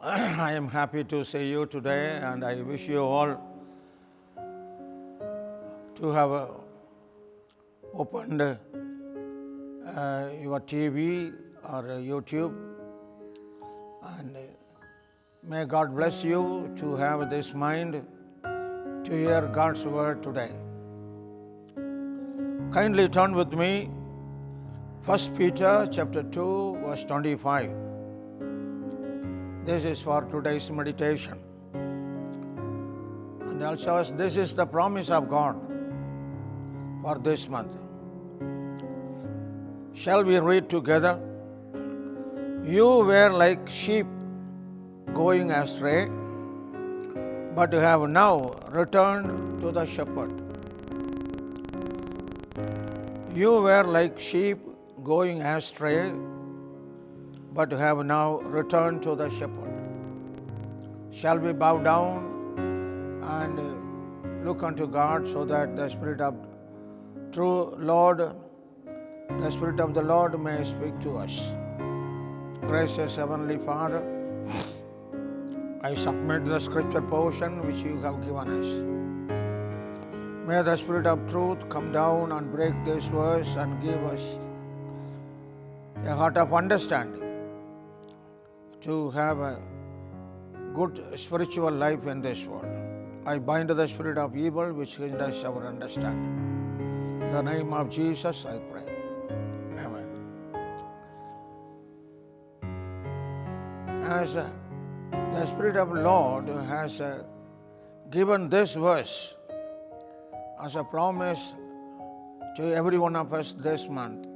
I am happy to see you today, and I wish you all to have opened your TV or YouTube, and may God bless you to have this mind to hear God's word today. Kindly turn with me 1 Peter chapter 2 verse 25. This is for today's meditation. And also this is the promise of God for this month. Shall we read together? You were like sheep going astray, but have now returned to the shepherd. You were like sheep going astray, but have now returned to the shepherd. Shall we bow down and look unto God so that the Spirit of true Lord, the Spirit of the Lord may speak to us. Gracious Heavenly Father, I submit the scripture portion which you have given us. May the Spirit of truth come down and break this verse and give us a heart of understanding to have a good spiritual life in this world. I bind the spirit of evil which hinders our understanding. In the name of Jesus I pray. Amen. As the Spirit of the Lord has given this verse as a promise to every one of us this month,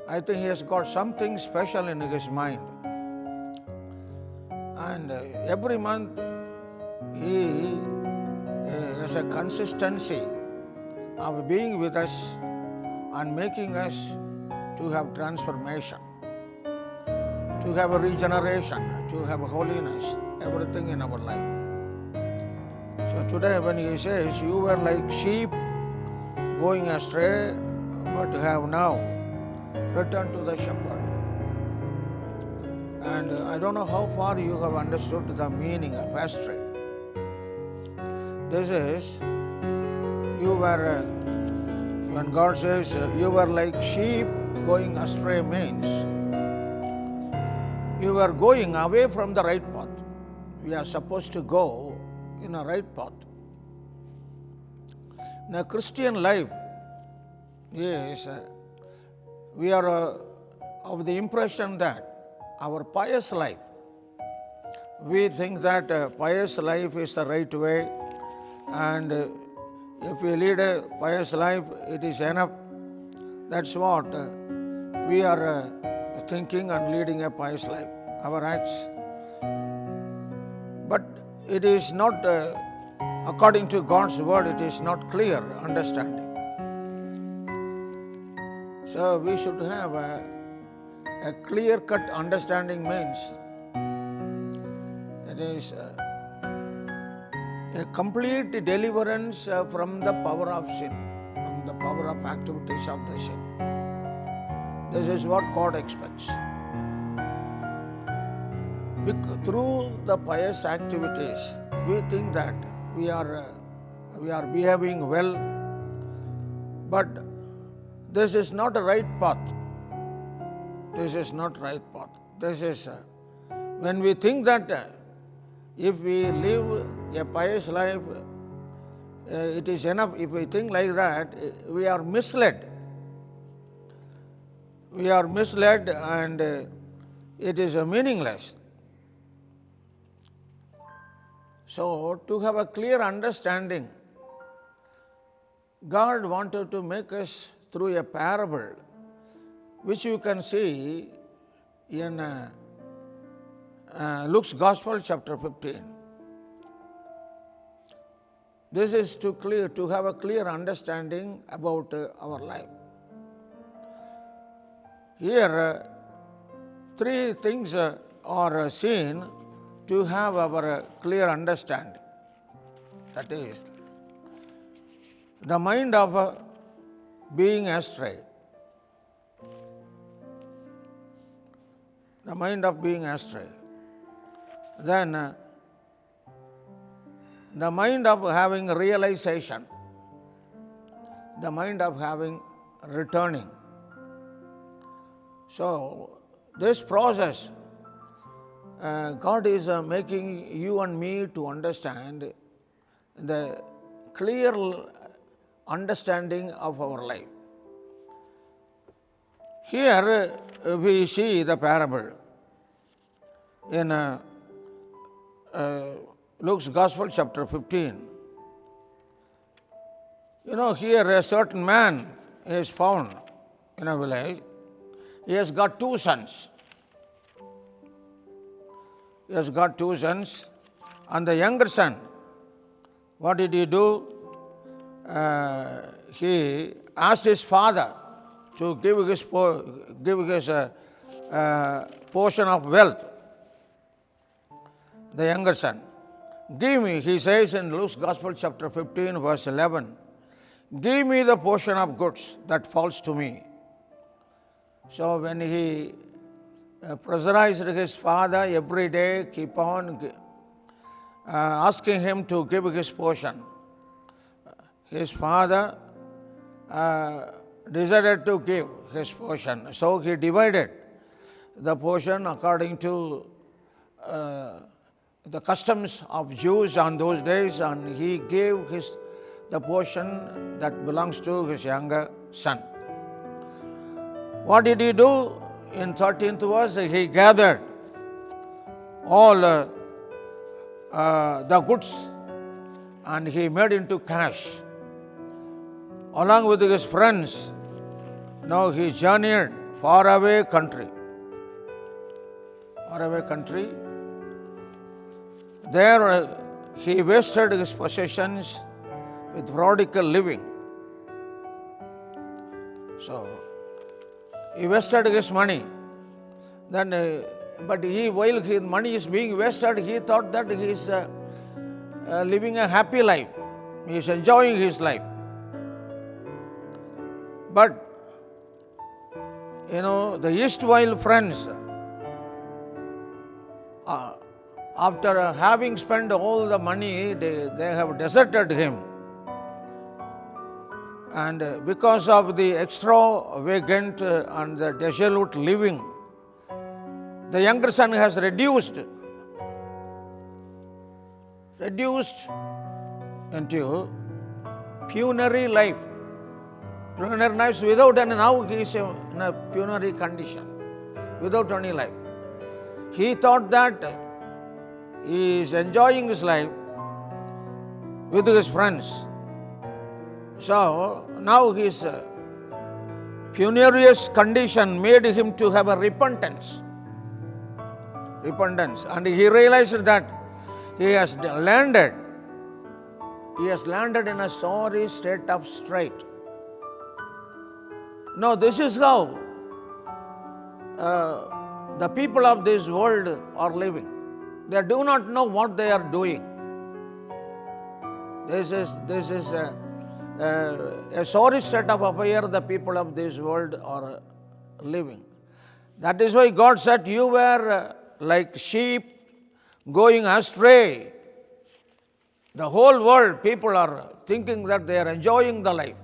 I think he has got something special in his mind. And every month he has a consistency of being with us and making us to have transformation, to have a regeneration, to have holiness, everything in our life. So today when he says, you were like sheep going astray, but have now returned to the shepherd. And I don't know how far you have understood the meaning of astray. This is, you were, when God says you were like sheep going astray means you were going away from the right path. We are supposed to go in a right path. In a Christian life, yes, we are of the impression that our pious life, we think that pious life is the right way, and if we lead a pious life, it is enough. That's what we are thinking and leading a pious life, our acts. But it is not, according to God's word, it is not clear understanding. So we should have a clear-cut understanding means it is a complete deliverance from the power of sin, from the power of activities of the sin. This is what God expects. Through the pious activities, we think that we are behaving well, but this is not a right path. This is not right path. This is when we think that if we live a pious life, it is enough. If we think like that, we are misled. We are misled, and it is meaningless. So, to have a clear understanding, God wanted to make us through a parable, which you can see in Luke's Gospel, chapter 15. This is to have a clear understanding about our life. Here, three things are seen to have our clear understanding. That is, the mind of being astray. The mind of being astray. then the mind of having realization, the mind of having returning. So, this process, God is making you and me to understand the clear understanding of our life. Here we see the parable in Luke's Gospel, chapter 15. Here a certain man is found in a village. He has got two sons. He has got two sons, and the younger son, what did he do? He asked his father to give his portion of wealth. The younger son, give me, he says in Luke's Gospel, chapter 15, verse 11, give me the portion of goods that falls to me. So when he pressurized his father every day, keep on asking him to give his portion, his father decided to give his portion. So he divided the portion according to the customs of Jews on those days, and he gave the portion that belongs to his younger son. What did he do? In 13th verse, he gathered all the goods and he made into cash. Along with his friends, now he journeyed far away country. There he wasted his possessions with prodigal living. So he wasted his money. Then, but while his money is being wasted, he thought that he is living a happy life. He is enjoying his life. But the erstwhile friends, after having spent all the money, they have deserted him. And because of the extravagant and the dissolute living, the younger son has reduced into penury life. Penury life without any, now he is in a penury condition, without any life. He thought that he is enjoying his life with his friends. So now his penurious condition made him to have a repentance. And he realized that he has landed in a sorry state of strait. Now this is how the people of this world are living. They do not know what they are doing. This is a sorry state of affair the people of this world are living. That is why God said, you were like sheep going astray. The whole world, people are thinking that they are enjoying the life.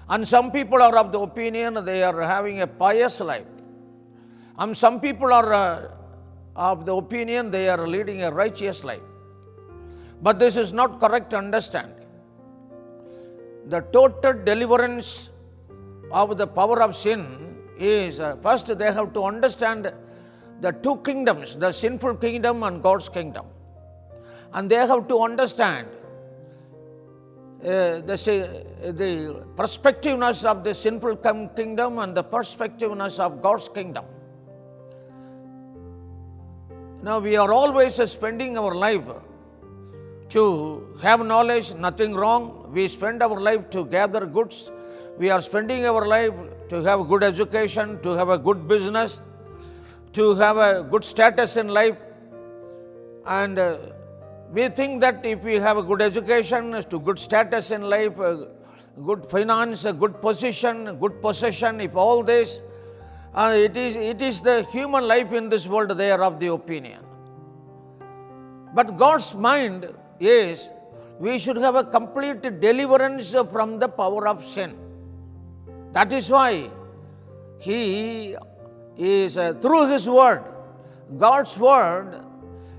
And some people are of the opinion they are having a pious life. And some people are of the opinion they are leading a righteous life. But this is not correct understanding. The total deliverance of the power of sin is, first they have to understand the two kingdoms, the sinful kingdom and God's kingdom. And they have to understand the perspectiveness of the sinful kingdom and the perspectiveness of God's kingdom. Now we are always spending our life to have knowledge, nothing wrong. We spend our life to gather goods. We are spending our life to have good education, to have a good business, to have a good status in life. And we think that if we have a good education, to good status in life, good finance, a good position, good possession, if all this, it is the human life in this world, they are of the opinion. But God's mind is we should have a complete deliverance from the power of sin. That is why He is through His Word. God's Word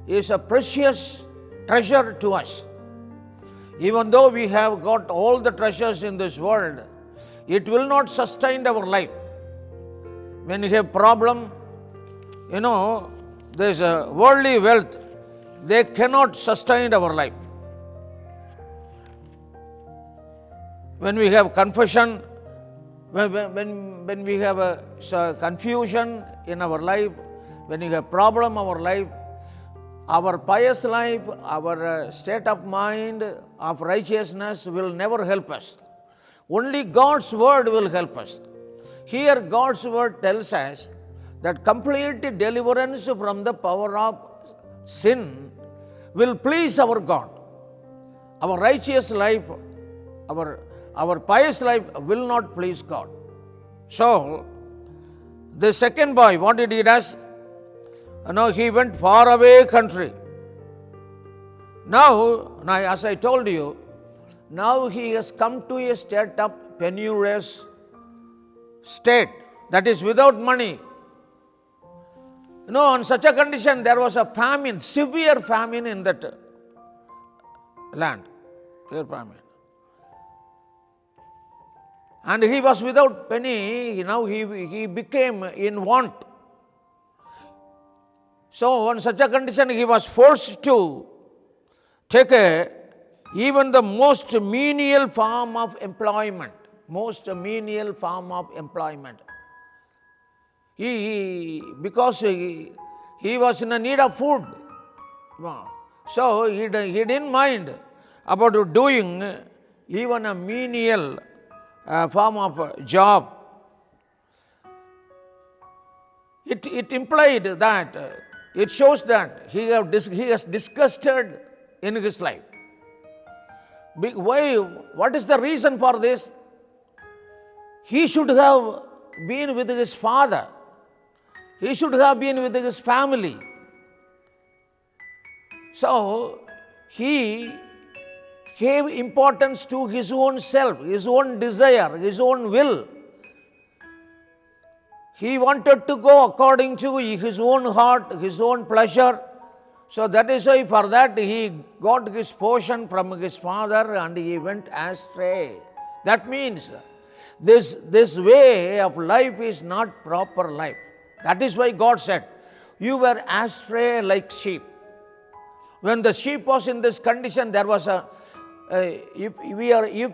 is a precious treasure to us. Even though we have got all the treasures in this world, it will not sustain our life. When you have problem, there's a worldly wealth, they cannot sustain our life. When we have confession, when we have a confusion in our life, when we have problem in our life, our pious life, our state of mind of righteousness will never help us. Only God's Word will help us. Here God's Word tells us that complete deliverance from the power of sin will please our God. Our righteous life, our pious life will not please God. So, the second boy, what did he do? He went far away country. Now, as I told you, now he has come to a state of penurious state, that is without money. On such a condition, there was a famine, severe famine in that land. Severe famine. And he was without penny, now he became in want. So, on such a condition, he was forced to take even the most menial form of employment. Most menial form of employment. Because he was in a need of food. So, he didn't mind about doing even a menial form of job. It implied that, it shows that he has disgusted in his life. Why? What is the reason for this? He should have been with his father. He should have been with his family. So, he gave importance to his own self, his own desire, his own will. He wanted to go according to his own heart, his own pleasure. So that is why for that he got his portion from his father and he went astray. That means this way of life is not proper life. That is why God said, you were astray like sheep. When the sheep was in this condition, there was if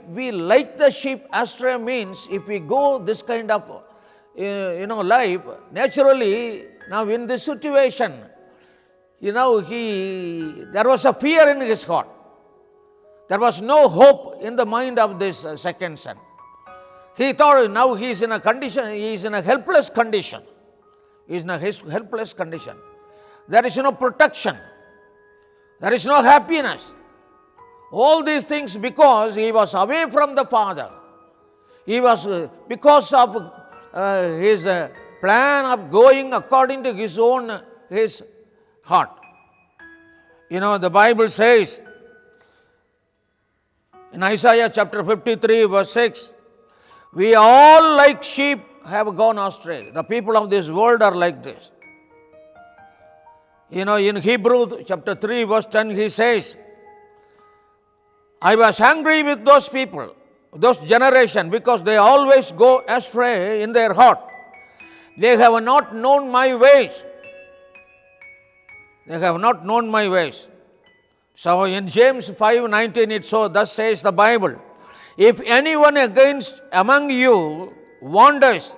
we like the sheep, astray means if we go this kind of life, naturally now in this situation, there was a fear in his heart. There was no hope in the mind of this second son. He thought now he is in a condition, he is in a helpless condition. He is in a helpless condition. There is no protection. There is no happiness. All these things because he was away from the father. He was, because of his plan of going according to his heart. The Bible says in Isaiah chapter 53 verse 6, we all like sheep have gone astray. The people of this world are like this. In Hebrew chapter 3 verse 10 he says, I was angry with those people, those generation, because they always go astray in their heart. They have not known my ways. They have not known my ways. So in James 5:19 it so thus says the Bible, if anyone among you wanders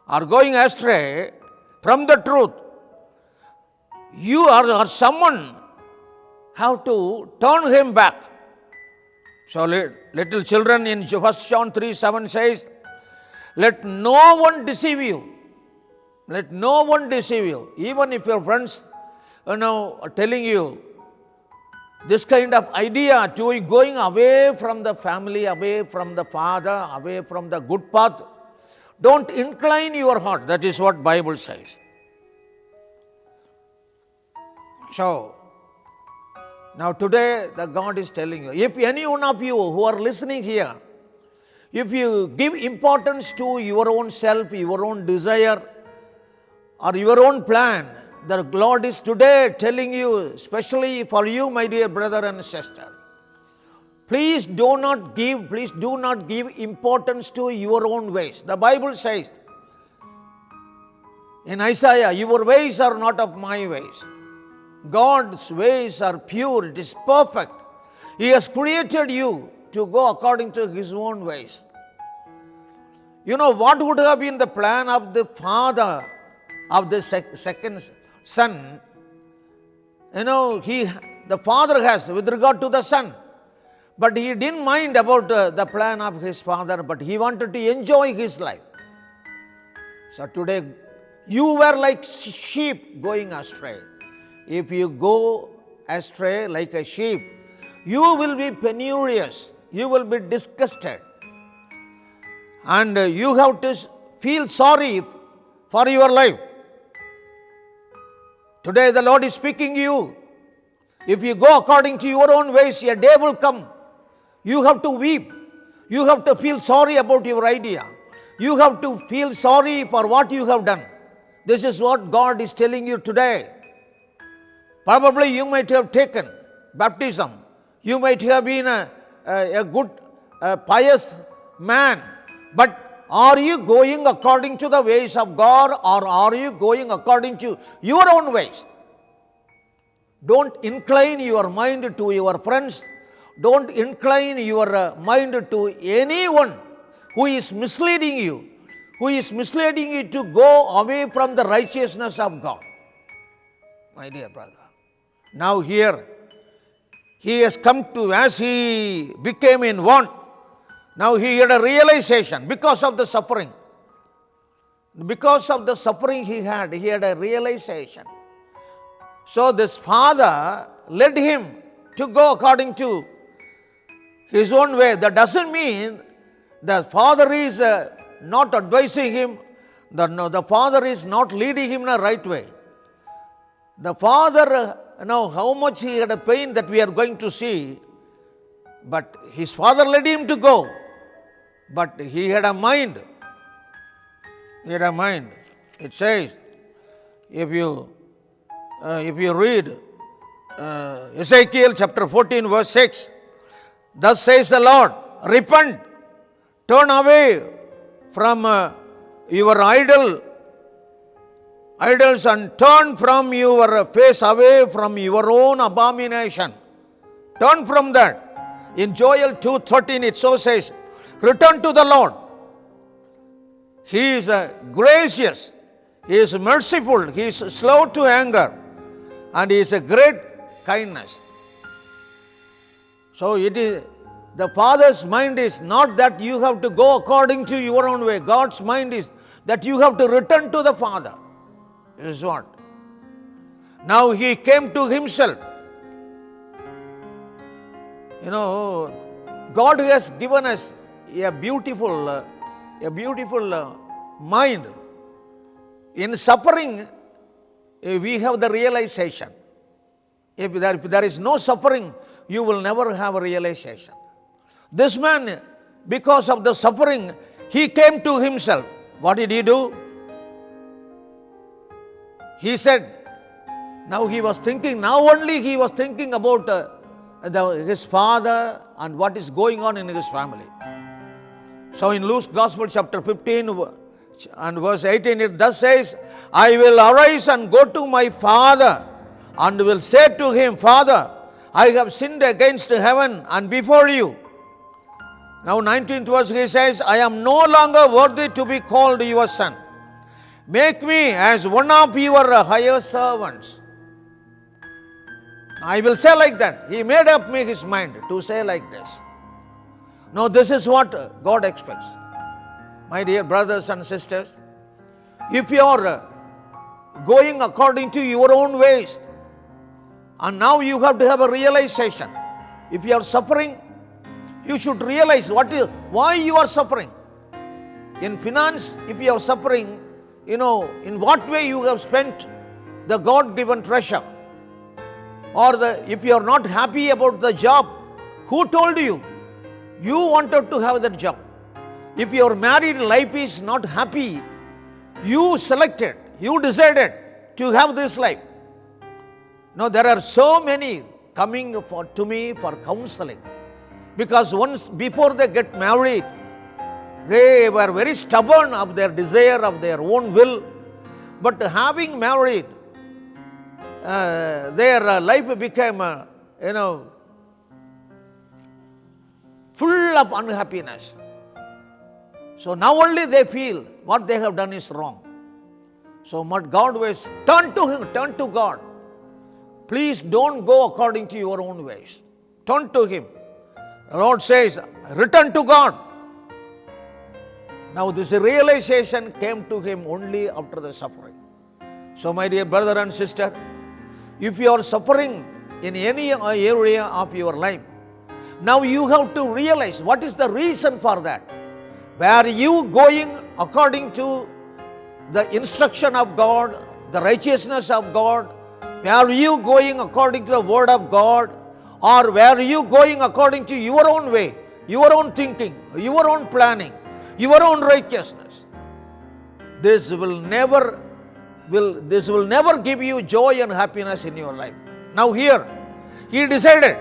or going astray from the truth, you or someone have to turn him back. So little children in 1 John 3:7 says, let no one deceive you. Let no one deceive you. Even if your friends are telling you this kind of idea to going away from the family, away from the father, away from the good path, don't incline your heart. That is what Bible says. So, Now today the God is telling you, if any one of you who are listening here, if you give importance to your own self, your own desire, or your own plan, the Lord is today telling you, especially for you, my dear brother and sister, please do not give importance to your own ways. The Bible says in Isaiah, your ways are not of my ways. God's ways are pure, it is perfect. He has created you to go according to His own ways. You know, what would have been the plan of the father of the second son? You know, the father has with regard to the son, but he didn't mind about the plan of his father, but he wanted to enjoy his life. So today, you were like sheep going astray. If you go astray like a sheep, you will be penurious, you will be disgusted, and you have to feel sorry for your life. Today the Lord is speaking to you. If you go according to your own ways, a day will come. You have to weep. You have to feel sorry about your idea. You have to feel sorry for what you have done. This is what God is telling you today. Probably you might have taken baptism. You might have been a good, pious man. But are you going according to the ways of God, or are you going according to your own ways? Don't incline your mind to your friends. Don't incline your mind to anyone who is misleading you, to go away from the righteousness of God. My dear brother, now here, he has come to, as he became in want, now he had a realization because of the suffering. Because of the suffering he had a realization. So this father led him to go according to his own way. That doesn't mean the father is not advising him, the father is not leading him in the right way. The father, now how much he had a pain that we are going to see, but his father led him to go. But he had a mind. He had a mind. It says, if you read Ezekiel chapter 14 verse 6, thus says the Lord, repent, turn away from your idols and turn from your face away from your own abomination. Turn from that. In Joel 2:13 it so says, return to the Lord. He is gracious, He is merciful, He is slow to anger, and He is a great kindness. So it is, the Father's mind is not that you have to go according to your own way. God's mind is that you have to return to the Father. This is what. Now He came to Himself. You know, God has given us a beautiful mind. In suffering, we have the realization. If there is no suffering, you will never have a realization. This man, because of the suffering, he came to himself. What did he do? He said, now he was thinking about his father and what is going on in his family. So in Luke's Gospel chapter 15 and verse 18, it thus says, I will arise and go to my father and will say to him, Father, I have sinned against heaven and before you. Now 19th verse he says, I am no longer worthy to be called your son. Make me as one of your higher servants. I will say like that. He made up his mind to say like this. Now this is what God expects. My dear brothers and sisters, if you are going according to your own ways, and now you have to have a realization. If you are suffering, you should realize why you are suffering. In finance, if you are suffering, in what way you have spent the God-given treasure. or if you are not happy about the job, who told you? You wanted to have that job. If your married life is not happy, you selected, you decided to have this life. Now there are so many coming to me for counseling, because once before they get married, they were very stubborn of their desire, of their own will. But having married, their life became, full of unhappiness. So now only they feel what they have done is wrong. So what God was, turn to Him, turn to God. Please don't go according to your own ways. Turn to Him. The Lord says, return to God. Now this realization came to him only after the suffering. So my dear brother and sister, if you are suffering in any area of your life, now you have to realize what is the reason for that. Were you going according to the instruction of God, the righteousness of God? Were you going according to the word of God? Or were you going according to your own way, your own thinking, your own planning, your own righteousness? This will never give you joy and happiness in your life. Now here, he decided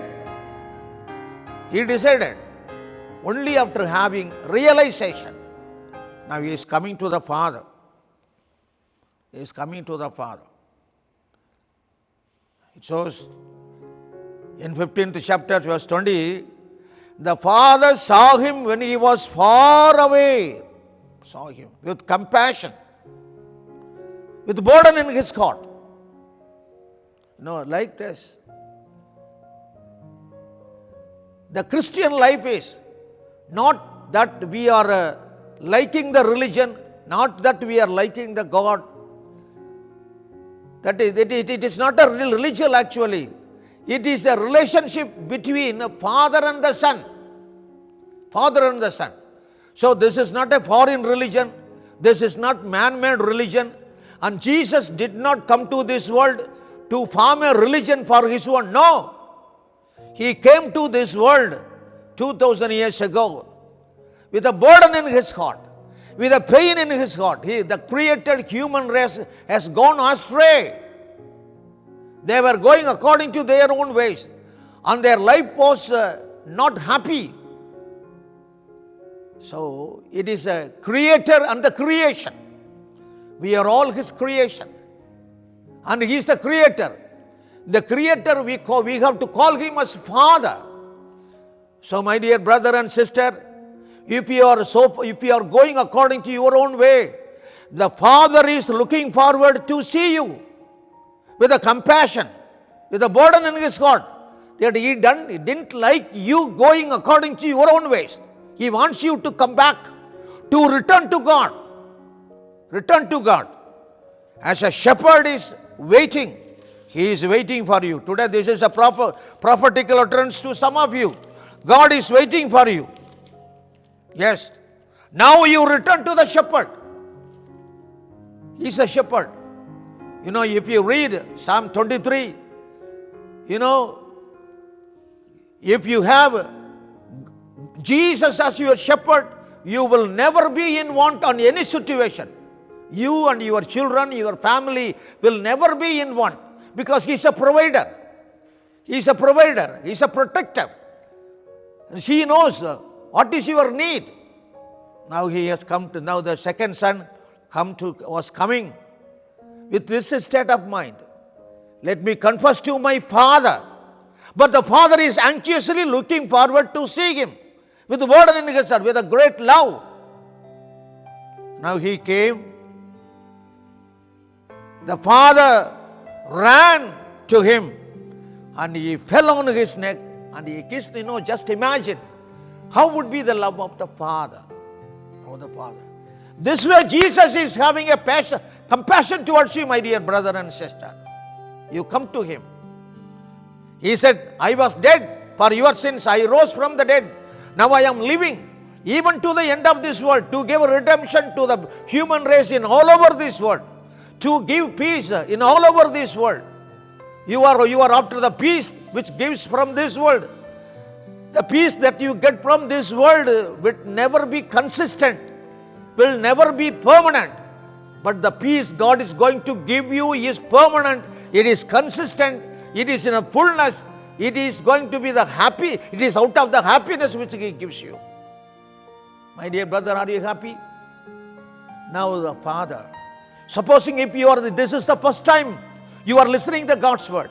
only after having realization. Now he is coming to the Father. He is coming to the Father. It shows in 15th chapter, verse 20, the Father saw him when he was far away. Saw him with compassion, with burden in his heart. Like this. The Christian life is not that we are liking the religion, not that we are liking the God. It is not a religion actually. It is a relationship between a father and the son. Father and the son. So this is not a foreign religion. This is not man-made religion. And Jesus did not come to this world to form a religion for his own. No. He came to this world 2000 years ago with a burden in his heart, with a pain in his heart. The created human race has gone astray. They were going according to their own ways, and their life was not happy. So it is a creator and the creation. We are all his creation, and he is the creator. The creator, we have to call him as Father. So my dear brother and sister, if you are going according to your own way, the Father is looking forward to see you with a compassion, with a burden in his heart, that he didn't like you going according to your own ways. He wants you to come back, to return to God. Return to God. As a shepherd is waiting, he is waiting for you. Today this is a prophetical utterance to some of you. God is waiting for you. Yes. Now you return to the shepherd. He is a shepherd. If you read Psalm 23, if you have Jesus as your shepherd, you will never be in want on any situation. You and your children, your family will never be in want, because he is a provider. He is a provider. He is a protector. And he knows what is your need. Now he has come to, now the second son was coming with this state of mind. Let me confess to my father. But the father is anxiously looking forward to see him with the burden in his heart, with a great love. Now he came. The father ran to him and he fell on his neck and he kissed. Just imagine how would be the love of the father. This way Jesus is having a compassion towards you, my dear brother and sister. You come to him. He said, I was dead for your sins. I rose from the dead. Now I am living even to the end of this world, to give redemption to the human race in all over this world, to give peace in all over this world. You are after the peace which gives from this world. The peace that you get from this world will never be consistent, will never be permanent. But the peace God is going to give you is permanent, it is consistent, it is in a fullness, it is going to be the happy, it is out of the happiness which He gives you. My dear brother, are you happy? Now the Father, supposing if this is the first time you are listening to God's word,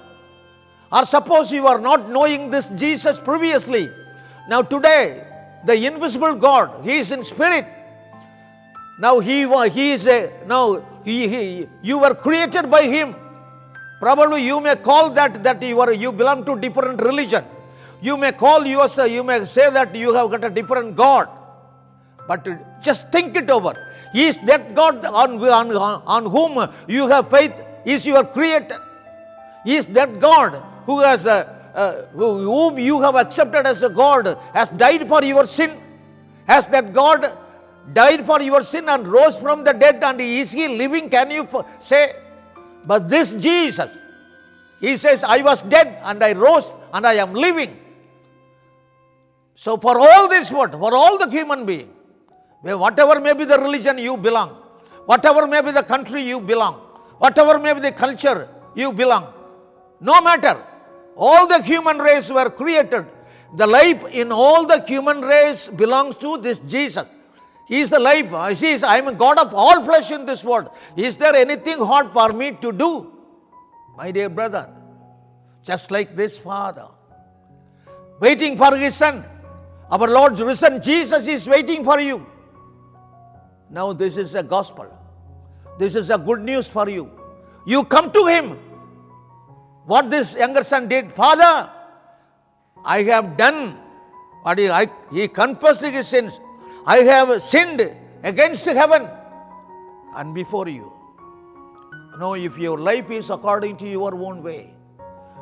or suppose you are not knowing this Jesus previously, now today the invisible God, He is in spirit. Now you were created by Him. Probably you may call that you belong to different religion. You may call yourself, you may say that you have got a different God. But just think it over. Is that God on whom you have faith is your creator? Is that God who has whom you have accepted as a God has died for your sin? Has that God died for your sin and rose from the dead, and is He living? Can you say? But this Jesus, He says, I was dead and I rose and I am living. So for all this world, for all the human being, whatever may be the religion you belong, whatever may be the country you belong, whatever may be the culture you belong, no matter, all the human race were created. The life in all the human race belongs to this Jesus. He is the life. He says, I am a God of all flesh in this world. Is there anything hard for me to do? My dear brother, just like this Father, waiting for His Son, our Lord's risen Jesus is waiting for you. Now this is a gospel. This is a good news for you. You come to Him. What this younger son did, Father, I have done what he confessed his sins. I have sinned against heaven and before you. No, if your life is according to your own way,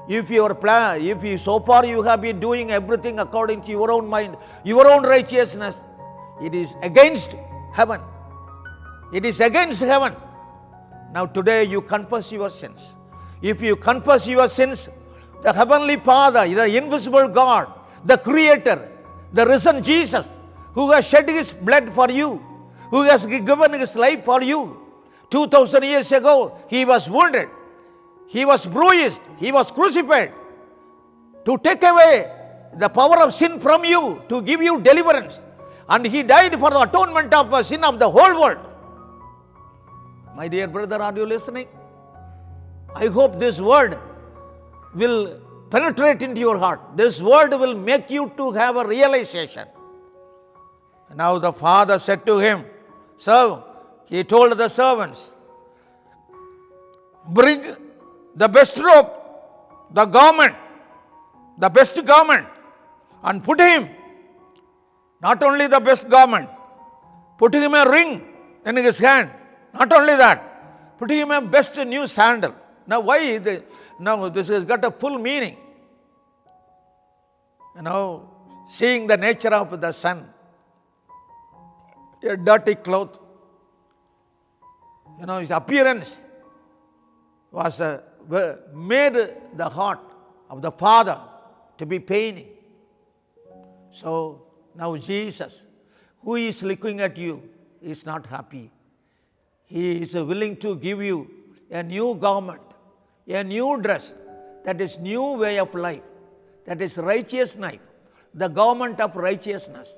if your plan, so far you have been doing everything according to your own mind, your own righteousness, it is against heaven. It is against heaven. Now today you confess your sins. If you confess your sins, the Heavenly Father, the invisible God, the Creator, the risen Jesus, who has shed His blood for you, who has given His life for you. 2000 years ago, He was wounded, He was bruised, He was crucified to take away the power of sin from you, to give you deliverance. And He died for the atonement of the sin of the whole world. My dear brother, are you listening? I hope this word will penetrate into your heart. This word will make you to have a realization. Now the Father said to him, He told the servants, bring the best robe, the garment, the best garment, and put him, not only the best garment, put him a ring in his hand. Not only that, put him a best new sandal. Now why? Now this has got a full meaning. Seeing the nature of the sun, a dirty cloth. His appearance was made the heart of the Father to be paining. So now Jesus, who is looking at you, is not happy. He is willing to give you a new garment, a new dress, that is new way of life, that is righteous life, the garment of righteousness.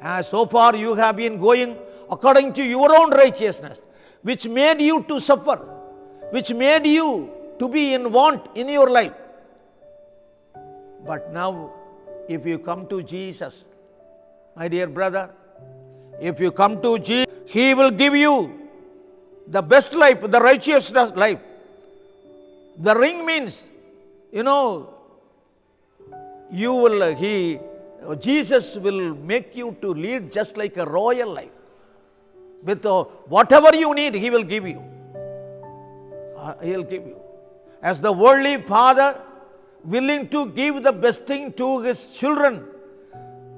As so far you have been going according to your own righteousness, which made you to suffer, which made you to be in want in your life. But now, if you come to Jesus, my dear brother, if you come to Jesus, He will give you the best life, the righteous life. The ring means, Jesus will make you to lead just like a royal life. With whatever you need, He will give you. He will give you. As the worldly father willing to give the best thing to his children,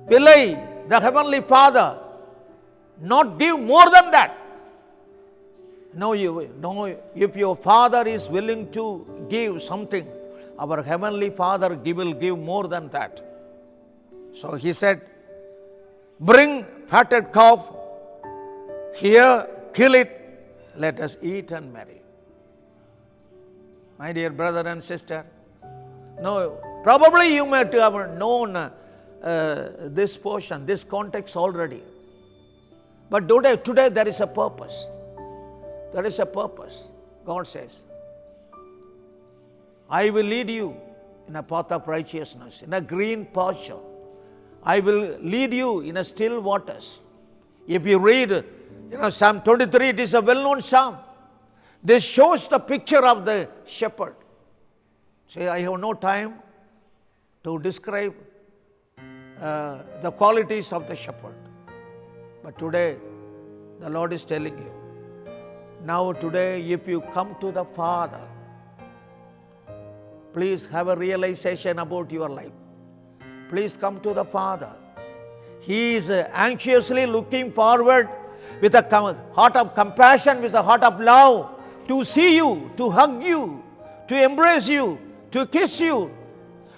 will I, the Heavenly Father, not give more than that? if your Father is willing to give something, our Heavenly Father will give more than that. So he said, bring fatted calf here, kill it, let us eat and marry. My dear brother and sister, probably you might have known this portion, this context already. But today there is a purpose. There is a purpose. God says, I will lead you in a path of righteousness, in a green pasture. I will lead you in a still waters. If you read, Psalm 23, it is a well-known psalm. This shows the picture of the shepherd. Say, I have no time to describe the qualities of the shepherd. But today, the Lord is telling you, now today, if you come to the Father, please have a realization about your life. Please come to the Father. He is anxiously looking forward with a heart of compassion, with a heart of love, to see you, to hug you, to embrace you, to kiss you,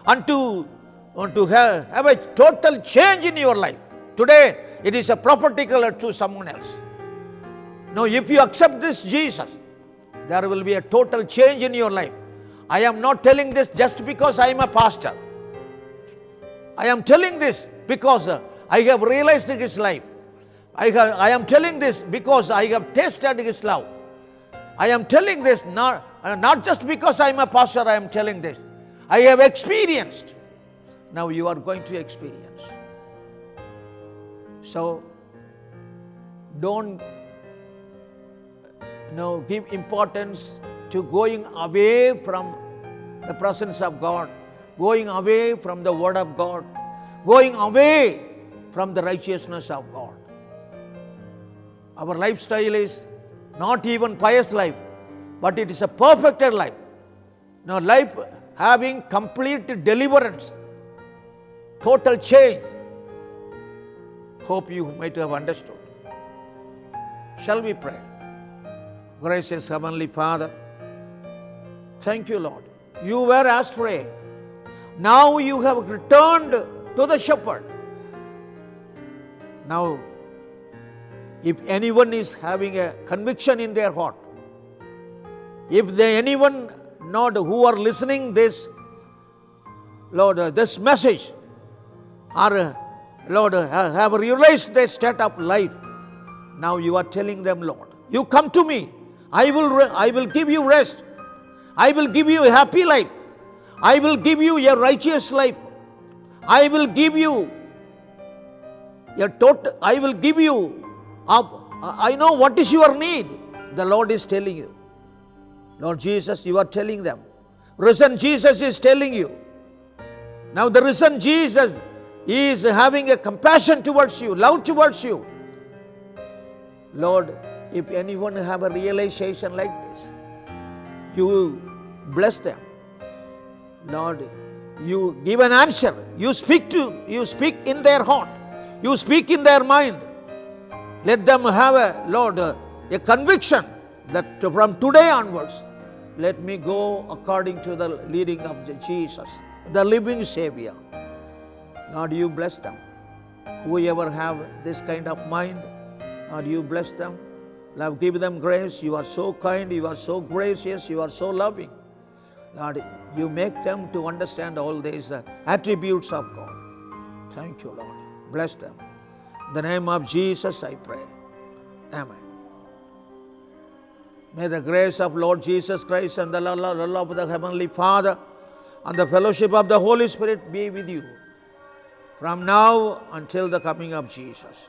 and to have a total change in your life. Today, it is a prophetic alert to someone else. Now, if you accept this Jesus, there will be a total change in your life. I am not telling this just because I am a pastor. I am telling this because I have realized His life. I am telling this because I have tasted His love. I am telling this not just because I am a pastor, I am telling this. I have experienced. Now you are going to experience. So, don't give importance to going away from the presence of God, going away from the Word of God, going away from the righteousness of God. Our lifestyle is not even pious life, but it is a perfected life. Now, life having complete deliverance, total change. Hope you might have understood. Shall we pray? Gracious Heavenly Father, thank you, Lord. You were astray. Now you have returned to the shepherd. Now, if anyone is having a conviction in their heart, if anyone not who are listening this, Lord, this message, or Lord, have realized their state of life, now you are telling them, Lord, you come to me. I will give you rest. I will give you a happy life. I will give you a righteous life. I will give you a total. I will give you. I know what is your need. The Lord is telling you. Lord Jesus, you are telling them. Risen Jesus is telling you. Now the risen Jesus is having a compassion towards you, love towards you. Lord, if anyone have a realization like this, you bless them. Lord, you give an answer. You speak in their heart. You speak in their mind. Let them have Lord, a conviction that from today onwards, let me go according to the leading of Jesus, the living Savior. Lord, you bless them. Whoever have this kind of mind, Lord, you bless them. Lord, give them grace. You are so kind. You are so gracious. You are so loving. Lord, you make them to understand all these attributes of God. Thank you, Lord. Bless them. In the name of Jesus, I pray. Amen. May the grace of Lord Jesus Christ and the love of the Heavenly Father and the fellowship of the Holy Spirit be with you from now until the coming of Jesus.